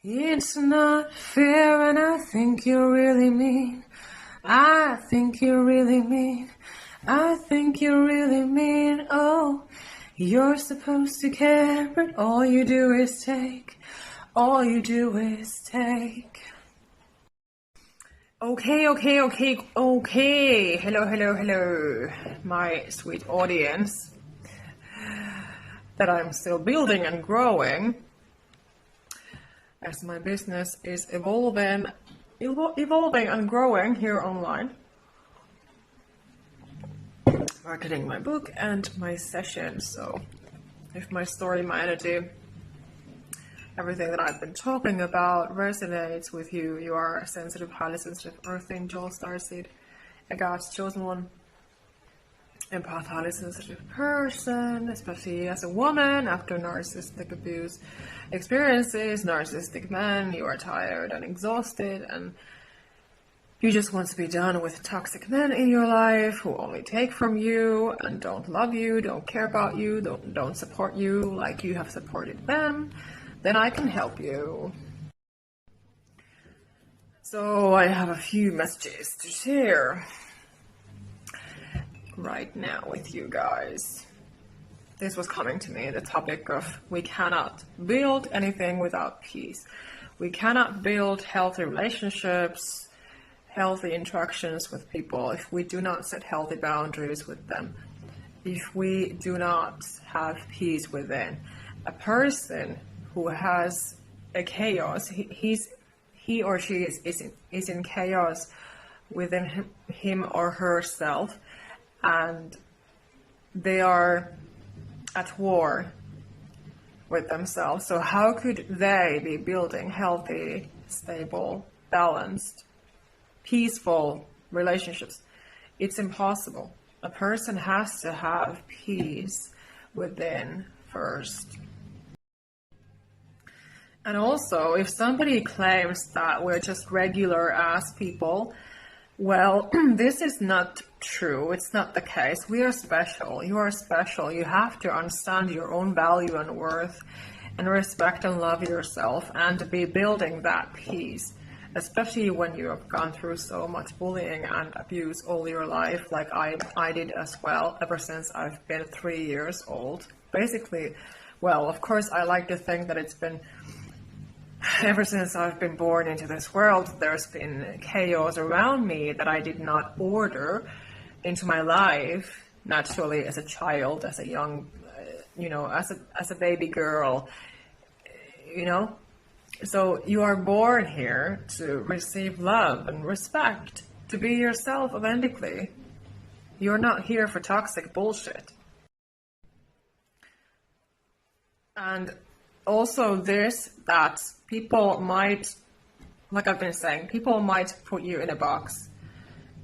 It's not fair and I think you're really mean. I think you're really mean. I think you're really mean. Oh, you're supposed to care, but all you do is take. All you do is take. Okay. Hello, my sweet audience that I'm still building and growing as my business is evolving and growing here online. Marketing my book and my sessions. So if my story, my energy, everything that I've been talking about resonates with you, you are a sensitive, highly sensitive earth angel, starseed, a God's chosen one, empath, highly sensitive person, especially as a woman after narcissistic abuse experiences, narcissistic men, you are tired and exhausted and you just want to be done with toxic men in your life who only take from you and don't love you, don't care about you, don't support you like you have supported them. Then I can help you. So I have a few messages to share right now with you guys. This was coming to me, the topic of we cannot build anything without peace. We cannot build healthy relationships, healthy interactions with people if we do not set healthy boundaries with them, if we do not have peace within. A person who has a chaos, he or she is in chaos within him or herself, and they are at war with themselves. So how could they be building healthy, stable, balanced, peaceful relationships? It's impossible. A person has to have peace within first. And also, if somebody claims that we're just regular ass people, well, this is not true. It's not the case. We are special. You are special. You have to understand your own value and worth and respect and love yourself and be building that peace, especially when you have gone through so much bullying and abuse all your life, like I did as well, ever since I've been 3 years old. Basically, well, of course, I like to think that it's been ever since I've been born into this world, there's been chaos around me that I did not order into my life naturally as a child, as a young, as a baby girl, So you are born here to receive love and respect, to be yourself authentically. You're not here for toxic bullshit. And also that people might, like I've been saying, people might put you in a box.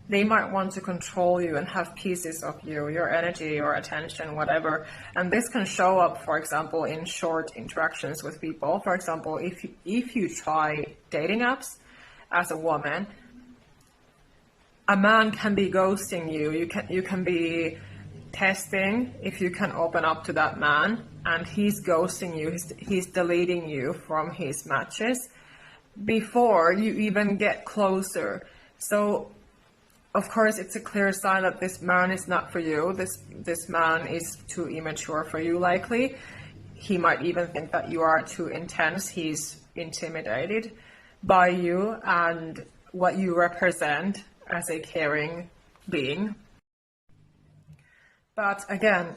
They might want to control you and have pieces of you, your energy, your attention, whatever. And this can show up, for example, in short interactions with people. For example, if you try dating apps as a woman, a man can be ghosting you. You can be testing if you can open up to that man, and he's ghosting you, he's deleting you from his matches before you even get closer. So of course it's a clear sign that this man is not for you. This man is too immature for you, likely. He might even think that you are too intense. He's intimidated by you and what you represent as a caring being. But again,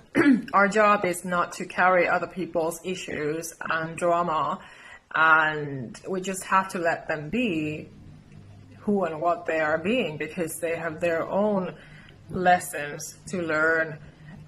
our job is not to carry other people's issues and drama, and we just have to let them be who and what they are being, because they have their own lessons to learn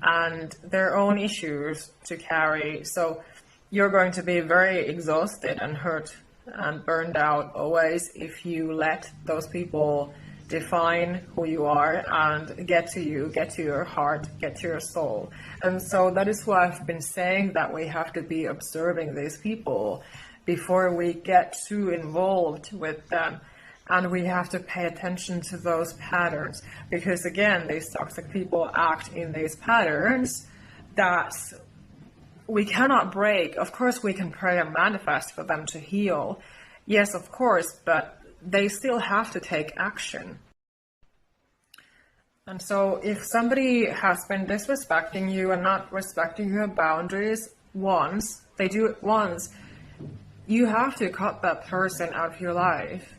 and their own issues to carry. So you're going to be very exhausted and hurt and burned out always if you let those people define who you are and get to you, get to your heart, get to your soul. And so that is why I've been saying that we have to be observing these people before we get too involved with them. And we have to pay attention to those patterns, because again, these toxic people act in these patterns that we cannot break. Of course, we can pray and manifest for them to heal, Yes, of course, but they still have to take action. And so if somebody has been disrespecting you and not respecting your boundaries once, they do it once, you have to cut that person out of your life.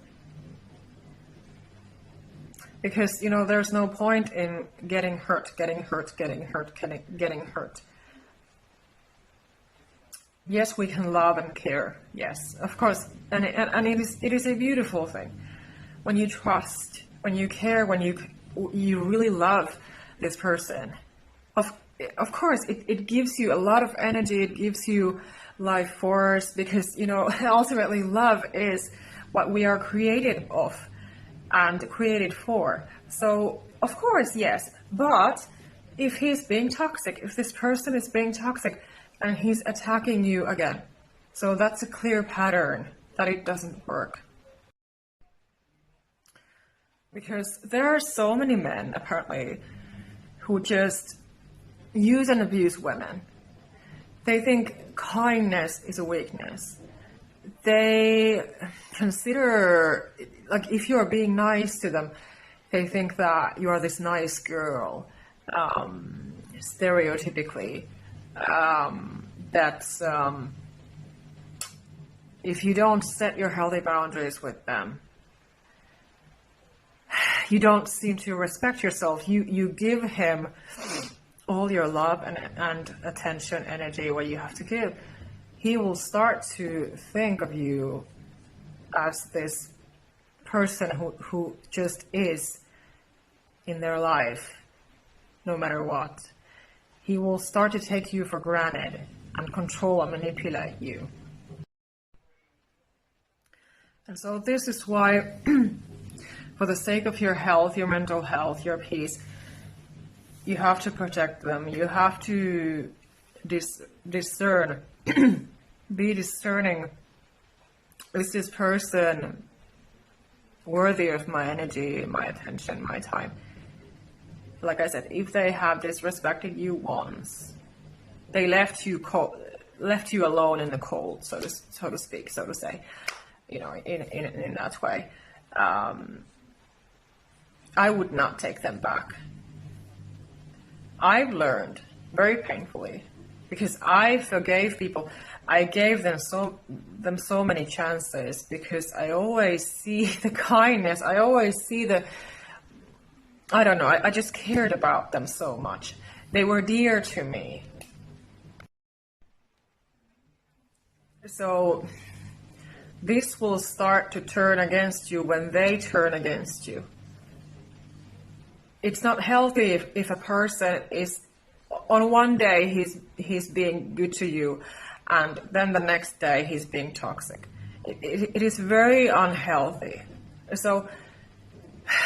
Because, you know, there's no point in getting hurt. Yes, we can love and care. Yes, of course. And it is a beautiful thing. When you trust, when you care, when you really love this person. Of course, it gives you a lot of energy. It gives you life force because, you know, ultimately love is what we are created of and created for. So, of course, yes. But if he's being toxic, if this person is being toxic and he's attacking you again, so that's a clear pattern that it doesn't work. Because there are so many men, apparently, who just use and abuse women. They think kindness is a weakness. They consider, like, if you're being nice to them, they think that you are this nice girl, stereotypically. If you don't set your healthy boundaries with them, you don't seem to respect yourself. You give him all your love and attention, energy, what you have to give. He will start to think of you as this person who just is in their life, no matter what. He will start to take you for granted and control and manipulate you. And so this is why, for the sake of your health, your mental health, your peace, you have to protect them. You have to discern, be discerning. Is this person worthy of my energy, my attention, my time? Like I said, if they have disrespected you once, they left you alone in the cold, so to speak, so to say, you know, in that way. I would not take them back. I've learned very painfully, because I forgave people. I gave them so many chances because I always see the kindness. I always see I don't know, I just cared about them so much. They were dear to me. So this will start to turn against you when they turn against you. It's not healthy if a person is, on one day he's being good to you, and then the next day he's being toxic. It is very unhealthy. So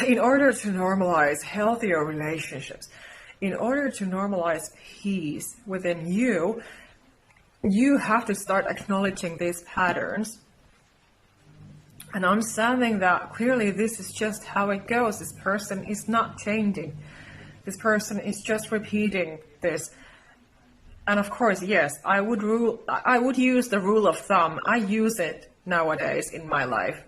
in order to normalize healthier relationships, in order to normalize peace within you, you have to start acknowledging these patterns and understanding that clearly this is just how it goes. This person is not changing. This person is just repeating this. And of course, yes, I would use the rule of thumb. I use it nowadays in my life.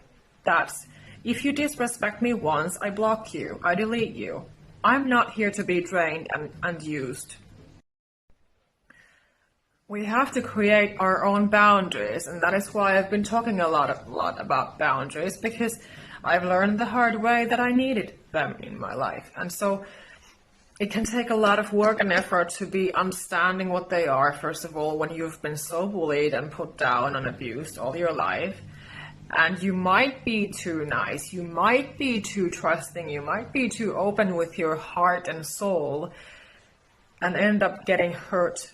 That's, if you disrespect me once, I block you, I delete you. I'm not here to be drained and used. We have to create our own boundaries, and that is why I've been talking a lot about boundaries, because I've learned the hard way that I needed them in my life. And so it can take a lot of work and effort to be understanding what they are, first of all, when you've been so bullied and put down and abused all your life. And you might be too nice, you might be too trusting, you might be too open with your heart and soul, and end up getting hurt.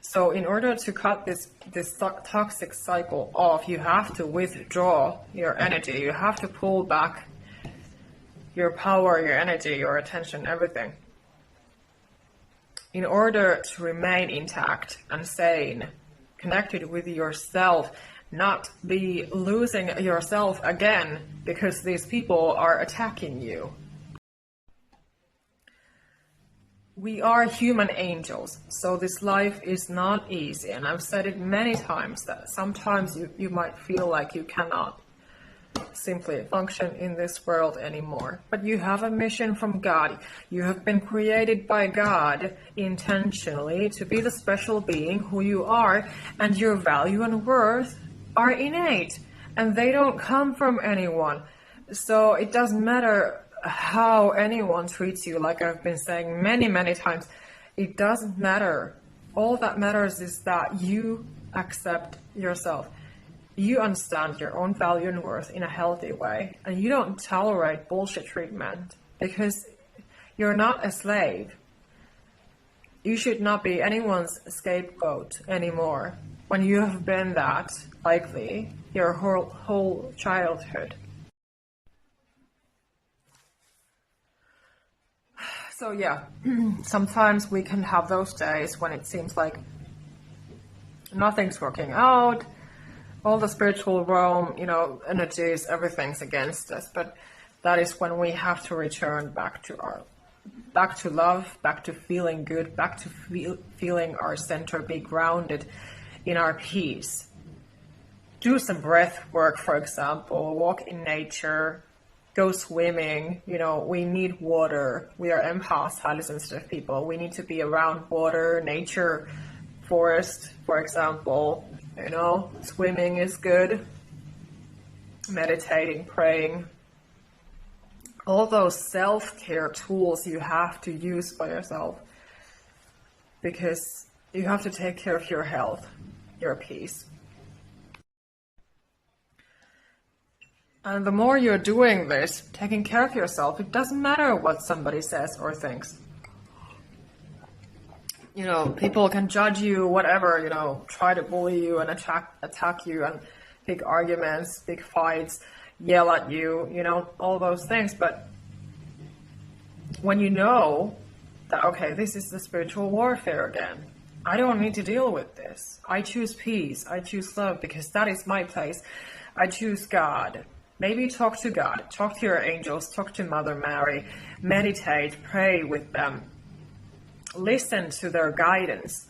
So in order to cut this toxic cycle off, you have to withdraw your energy. You have to pull back your power, your energy, your attention, everything, in order to remain intact and sane, connected with yourself, not be losing yourself again because these people are attacking you. we are human angels, so this life is not easy. And I've said it many times that sometimes you might feel like you cannot simply function in this world anymore. But you have a mission from God. You have been created by God intentionally to be the special being who you are, and your value and worth are innate, and they don't come from anyone. So it doesn't matter how anyone treats you, like I've been saying many, many times. It doesn't matter. All that matters is that you accept yourself. You understand your own value and worth in a healthy way, and you don't tolerate bullshit treatment because you're not a slave. You should not be anyone's scapegoat anymore when you have been that, likely, your whole childhood. So yeah, sometimes we can have those days when it seems like nothing's working out. All the spiritual realm, energies, everything's against us. But that is when we have to return back to love, back to feeling good, back to feeling our center, be grounded in our peace. Do some breath work, for example, walk in nature, go swimming. We need water. We are empaths, highly sensitive people. We need to be around water, nature, forest, for example. Swimming is good. Meditating, praying. All those self-care tools you have to use by yourself, because you have to take care of your health, your peace. And the more you're doing this, taking care of yourself, it doesn't matter what somebody says or thinks. People can judge you, whatever, try to bully you and attack you and pick arguments, pick fights, yell at you, all those things. But when you know that, okay, this is the spiritual warfare again, I don't need to deal with this. I choose peace. I choose love because that is my place. I choose God. Maybe talk to God, talk to your angels, talk to Mother Mary, meditate, pray with them. Listen to their guidance.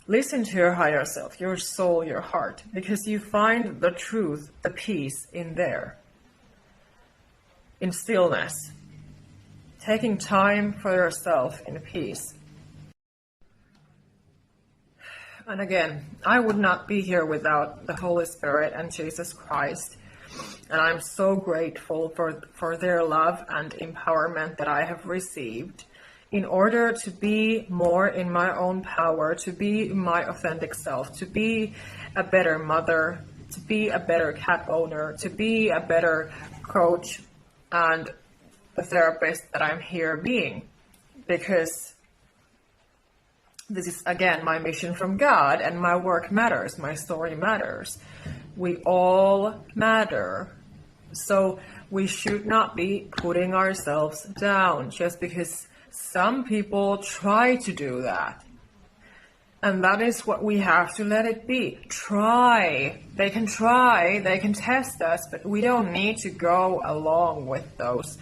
Listen to your higher self, your soul, your heart, because you find the truth, the peace in there. In stillness. Taking time for yourself in peace. And again, I would not be here without the Holy Spirit and Jesus Christ. And I'm so grateful for their love and empowerment that I have received in order to be more in my own power, to be my authentic self, to be a better mother, to be a better cat owner, to be a better coach and the therapist that I'm here being. Because this is, again, my mission from God, and my work matters, my story matters. We all matter. So we should not be putting ourselves down just because some people try to do that. And that is what we have to let it be. Try, they can test us, but we don't need to go along with those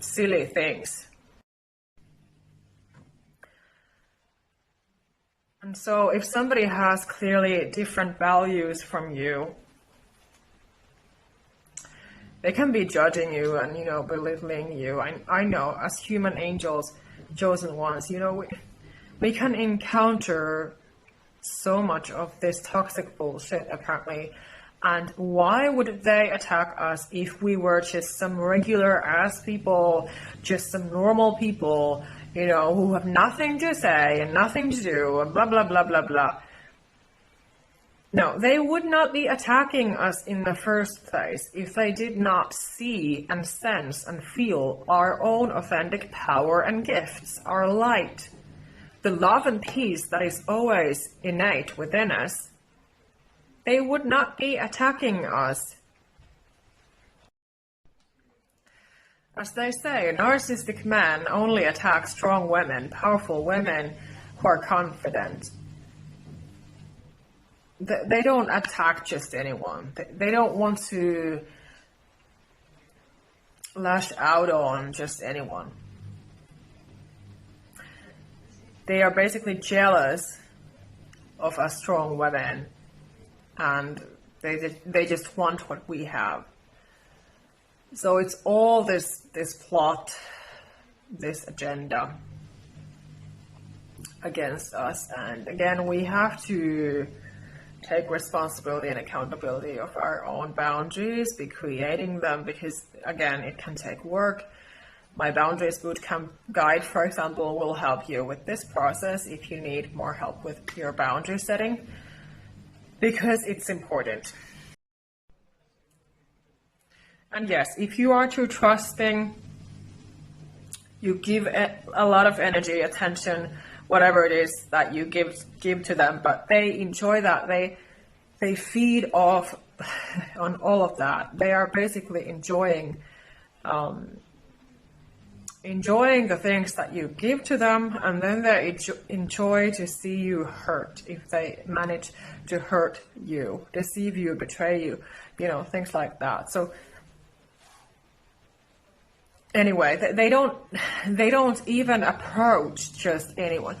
silly things. And so if somebody has clearly different values from you, they can be judging you and, belittling you. I know, as human angels, chosen ones, we can encounter so much of this toxic bullshit, apparently. And why would they attack us if we were just some regular ass people, just some normal people, who have nothing to say and nothing to do, and blah, blah, blah, blah, blah. No, they would not be attacking us in the first place if they did not see and sense and feel our own authentic power and gifts, our light, the love and peace that is always innate within us. They would not be attacking us. As they say, a narcissistic man only attacks strong women, powerful women who are confident. They don't attack just anyone. They don't want to lash out on just anyone. they are basically jealous of us strong women, and they just want what we have. So it's all this plot, this agenda against us. And again, we have to take responsibility and accountability of our own boundaries, be creating them, because again, it can take work. My Boundaries Bootcamp guide, for example, will help you with this process if you need more help with your boundary setting, because it's important. And yes, if you are too trusting, you give a lot of energy, attention, whatever it is that you give to them, but they enjoy that. They feed off on all of that. They are basically enjoying the things that you give to them, and then they enjoy to see you hurt if they manage to hurt you, deceive you, betray you, things like that. So anyway, they don't even approach just anyone.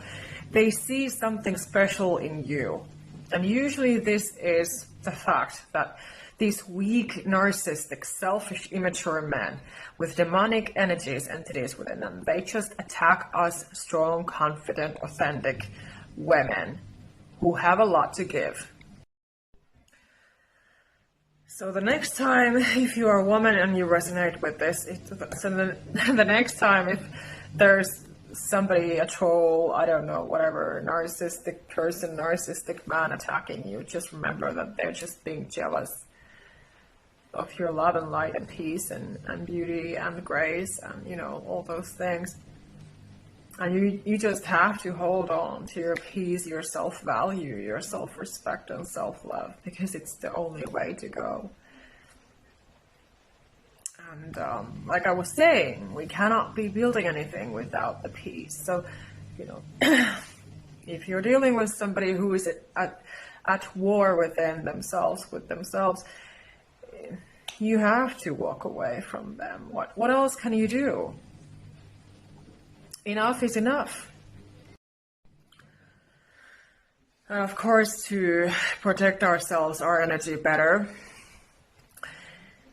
They see something special in you. And usually this is the fact that these weak, narcissistic, selfish, immature men with demonic entities within them, they just attack us strong, confident, authentic women who have a lot to give. So the next time, if you are a woman and you resonate with this, the next time if there's somebody, a troll, I don't know, whatever, narcissistic person, narcissistic man attacking you, just remember that they're just being jealous of your love and light and peace and beauty and grace and, all those things. And you just have to hold on to your peace, your self-value, your self-respect and self-love, because it's the only way to go. And like I was saying, we cannot be building anything without the peace. So, if you're dealing with somebody who is at war within themselves, you have to walk away from them. What else can you do? Enough is enough. And of course, to protect ourselves, our energy better,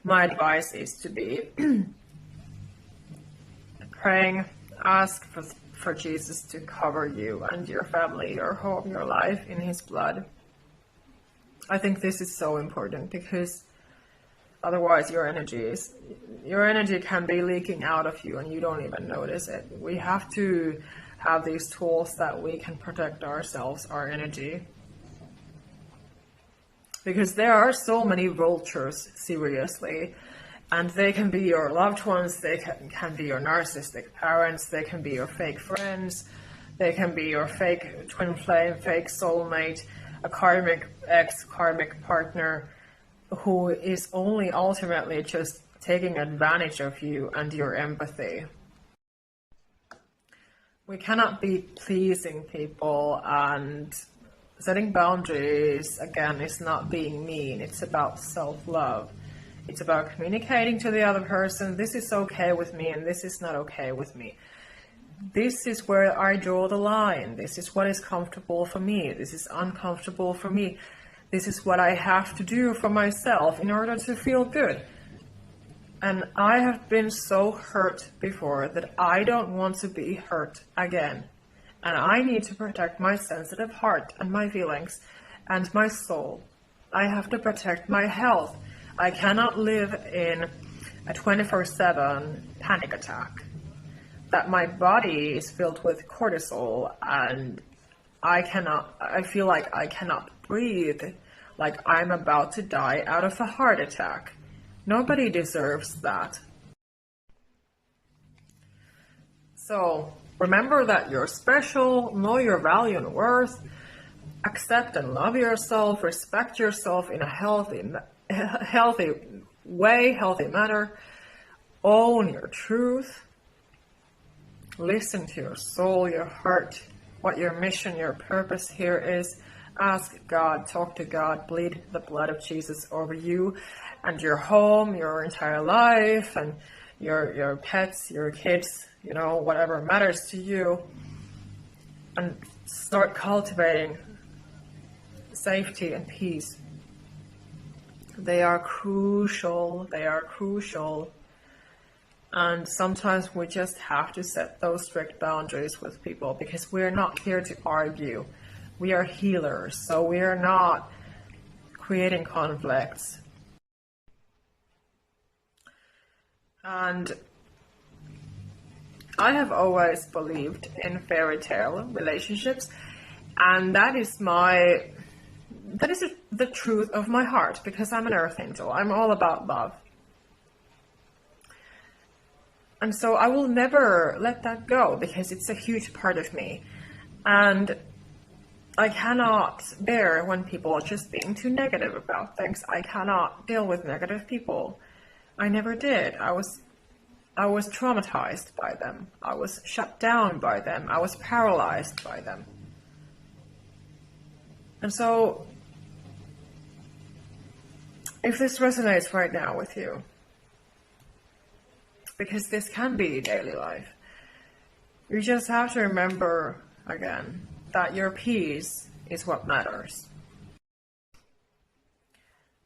my advice is to be praying, ask for Jesus to cover you and your family, your home, your life in his blood. I think this is so important, because otherwise your energy can be leaking out of you and you don't even notice it. We have to have these tools that we can protect ourselves, our energy. Because there are so many vultures, seriously, and they can be your loved ones, they can be your narcissistic parents, they can be your fake friends, they can be your fake twin flame, fake soulmate, a karmic ex, karmic partner, who is only ultimately just taking advantage of you and your empathy. We cannot be pleasing people, and setting boundaries, again, is not being mean. It's about self-love. It's about communicating to the other person, this is okay with me and this is not okay with me. This is where I draw the line. This is what is comfortable for me. This is uncomfortable for me. This is what I have to do for myself in order to feel good. And I have been so hurt before that I don't want to be hurt again. And I need to protect my sensitive heart and my feelings and my soul. I have to protect my health. I cannot live in a 24/7 panic attack. That my body is filled with cortisol and I feel like I cannot breathe, like I'm about to die out of a heart attack. Nobody deserves that. So remember that you're special, know your value and worth, accept and love yourself, respect yourself in a healthy way, healthy manner, own your truth, listen to your soul, your heart, what your mission, your purpose here is. Ask God, talk to God, bleed the blood of Jesus over you and your home, your entire life, and your pets, your kids, whatever matters to you. and start cultivating safety and peace. They are crucial. They are crucial. And sometimes we just have to set those strict boundaries with people, because we're not here to argue. We are healers, so we are not creating conflicts. And I have always believed in fairy tale relationships, and that is the truth of my heart, because I'm an earth angel. I'm all about love. And so I will never let that go, because it's a huge part of me. And I cannot bear when people are just being too negative about things. I cannot deal with negative people. I never did. I was traumatized by them. I was shut down by them. I was paralyzed by them. And so, if this resonates right now with you, because this can be daily life, you just have to remember again that your peace is what matters.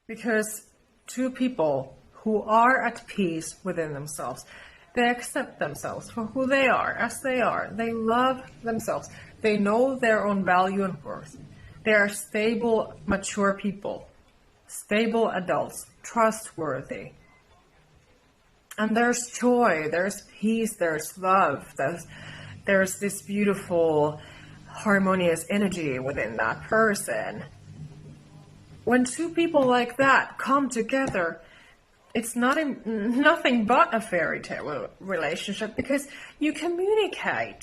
Because two people who are at peace within themselves, they accept themselves for who they are, as they are. They love themselves. They know their own value and worth. They are stable, mature people, stable adults, trustworthy. And there's joy, there's peace, there's love, there's this beautiful, harmonious energy within that person. When two people like that come together, it's nothing but a fairy tale relationship, because you communicate.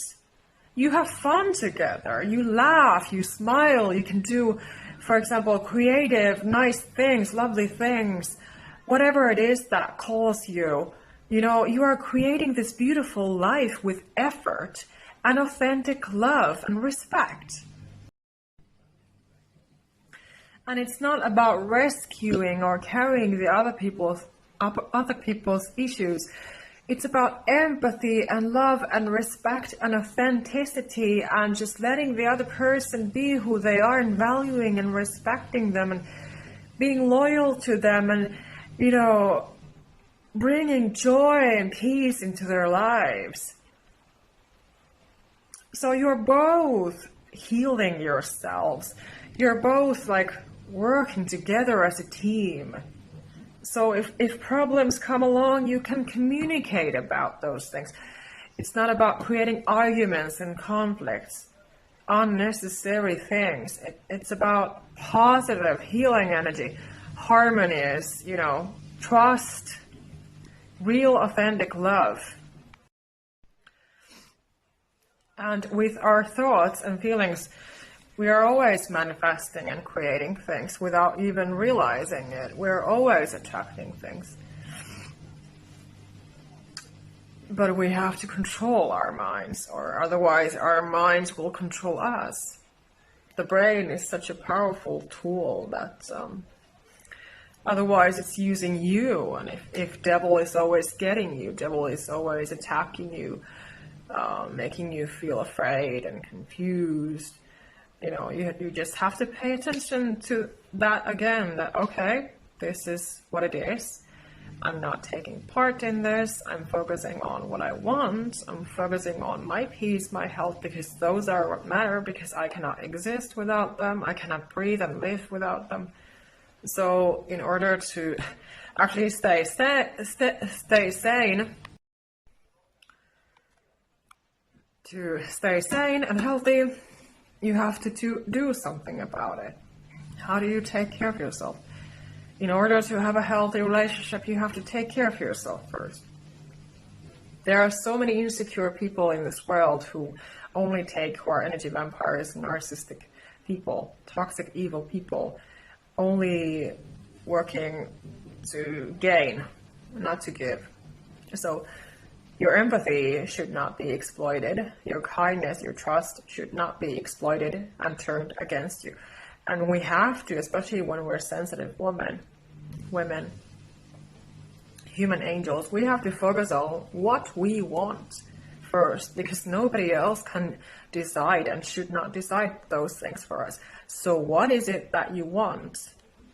You have fun together. You laugh, you smile, you can do, for example, creative, nice things, lovely things. Whatever it is that calls you, you are creating this beautiful life with effort and authentic love and respect. And it's not about rescuing or carrying the other people's issues. It's about empathy and love and respect and authenticity, and just letting the other person be who they are, and valuing and respecting them, and being loyal to them, and bringing joy and peace into their lives. So you're both healing yourselves. You're both working together as a team. So if problems come along, you can communicate about those things. It's not about creating arguments and conflicts, unnecessary things. It's about positive healing energy, harmonious, trust, real authentic love. And with our thoughts and feelings, we are always manifesting and creating things without even realizing it. We're always attracting things. But we have to control our minds, or otherwise our minds will control us. The brain is such a powerful tool that otherwise it's using you. And if devil is always getting you, devil is always attacking you, making you feel afraid and confused, you just have to pay attention to that again, that, okay, this is what it is. I'm not taking part in this. I'm focusing on what I want. I'm focusing on my peace, my health, because those are what matter, because I cannot exist without them. I cannot breathe and live without them. So in order to actually stay sane, to stay sane and healthy, you have to do something about it. How do you take care of yourself? In order to have a healthy relationship, you have to take care of yourself first. There are so many insecure people in this world who are energy vampires, narcissistic people, toxic, evil people, only working to gain, not to give. So your empathy should not be exploited. Your kindness, your trust should not be exploited and turned against you. And we have to, especially when we're sensitive women, human angels, we have to focus on what we want first, because nobody else can decide and should not decide those things for us. So what is it that you want?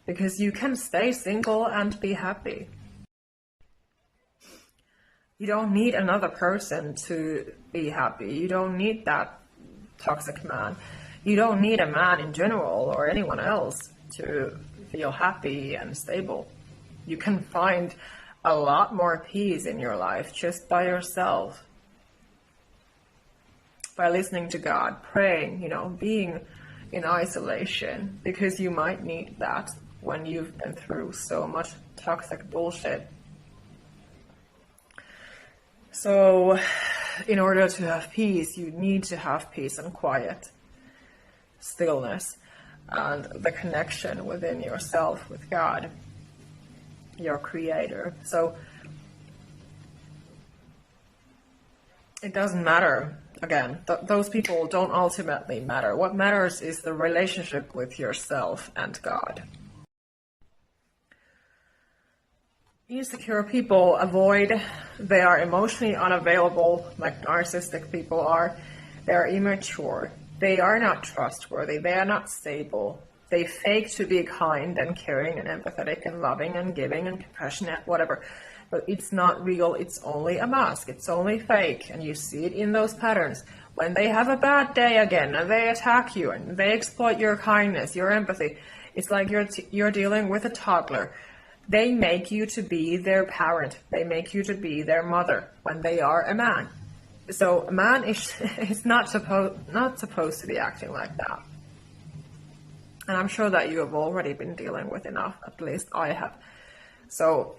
Because you can stay single and be happy. You don't need another person to be happy. You don't need that toxic man. You don't need a man in general or anyone else to feel happy and stable. You can find a lot more peace in your life just by yourself. By listening to God, praying, being in isolation, because you might need that when you've been through so much toxic bullshit. So, in order to have peace, you need to have peace and quiet, stillness, and the connection within yourself with God, your creator. So, it doesn't matter. Again, those people don't ultimately matter. What matters is the relationship with yourself and God. Insecure people avoid, they are emotionally unavailable, like narcissistic people are. They are immature. They are not trustworthy. They are not stable. They fake to be kind and caring and empathetic and loving and giving and compassionate, whatever. But it's not real. It's only a mask. It's only fake. And you see it in those patterns. When they have a bad day again and they attack you and they exploit your kindness, your empathy, it's like you're dealing with a toddler. They make you to be their parent. They make you to be their mother when they are a man. So a man is not supposed to be acting like that. And I'm sure that you have already been dealing with enough. At least I have. So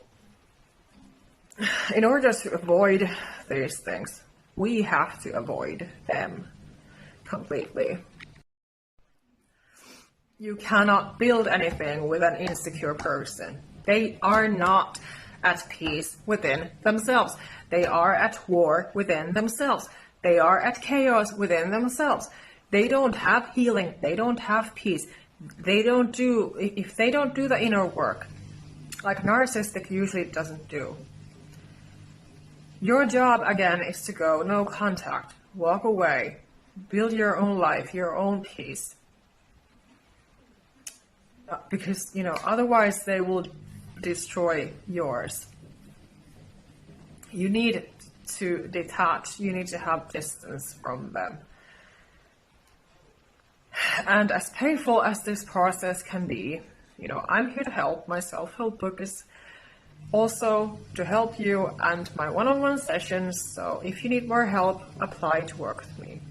in order to avoid these things, we have to avoid them completely. You cannot build anything with an insecure person. They are not at peace within themselves. They are at war within themselves. They are at chaos within themselves. They don't have healing. They don't have peace. If they don't do the inner work, like narcissistic usually doesn't do. Your job, again, is to go no contact, walk away, build your own life, your own peace. Because, otherwise they will destroy yours. You need to detach. You need to have distance from them. And as painful as this process can be, I'm here to help. My self-help book is also to help you, and my one-on-one sessions. So if you need more help, apply to work with me.